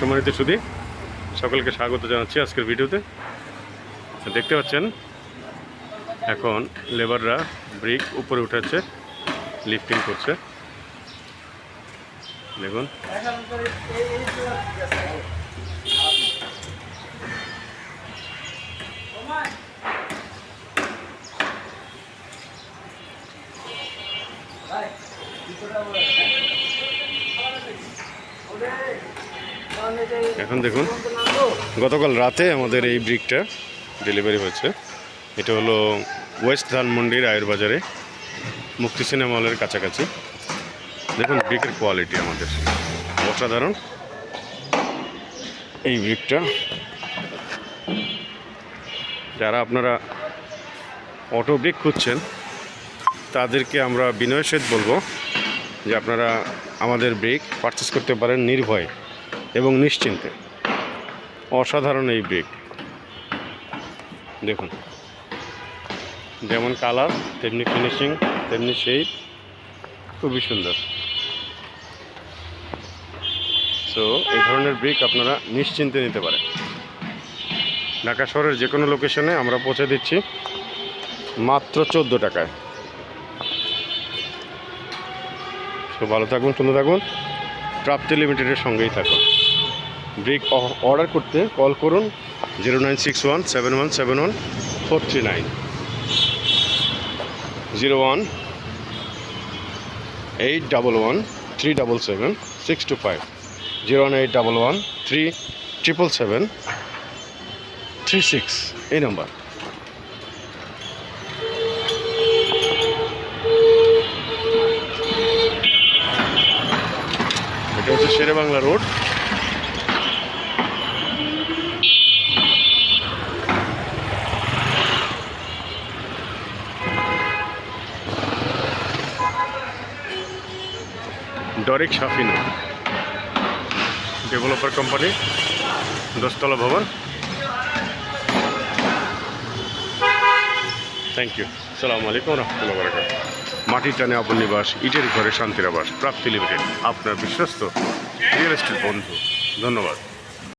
সম্মানিত সুধী, সকলকে স্বাগত জানাচ্ছি আজকের ভিডিওতে। দেখতে পাচ্ছেন এখন লেবাররা ব্রিক উপরে উঠাচ্ছে, লিফটিং করছে। দেখুন এখন দেখুন, গতকাল রাতে আমাদের এই ব্রিকটা ডেলিভারি হয়েছে। এটা হলো ওয়েস্ট ধানমন্ডির আয়েরবাজারে মুক্তি সিনেমা হলের কাছাকাছি। দেখুন ব্রিকের কোয়ালিটি আমাদের অসাধারণ। এই ব্রিকটা যারা আপনারা অটো ব্রিক খুঁজছেন তাদেরকে আমরা বিনয়ের সহিত বলবো যে আপনারা আমাদের ব্রিক পারচেস করতে পারেন নির্ভয়ে এবং নিশ্চিন্তে। অসাধারণ এই ব্রিক, দেখুন যেমন কালার তেমনি ফিনিশিং তেমনি শেপ, খুবই সুন্দর। সো এই ধরনের ব্রিক আপনারা নিশ্চিন্তে নিতে পারেন। ঢাকা শহরের যে কোনো লোকেশনে আমরা পৌঁছে দিচ্ছি মাত্র 14 টাকায়। সো ভালো থাকুন, সুন্দর থাকুন, প্রাপ্তি লিমিটেডের সঙ্গেই থাকুন। ব্রিক অর্ডার করতে কল করুন 09617171 439, 01811377625, 01811377736, এই নাম্বার। এটা হচ্ছে শেরেবাংলা রোড। ডরিক শাফিন ডেভেলপার কোম্পানি, 10তলা ভবন। Thank you. আসসালামু আলাইকুম রহমতুল্লাহ বারাকাতুহু। মাটির টানে আপন নিবাস, ইটের ঘরে শান্তির আবাস, প্রাপ্তি লিমিটেড, আপনার বিশ্বস্ত রিয়েল এস্টেট বন্ধু। ধন্যবাদ।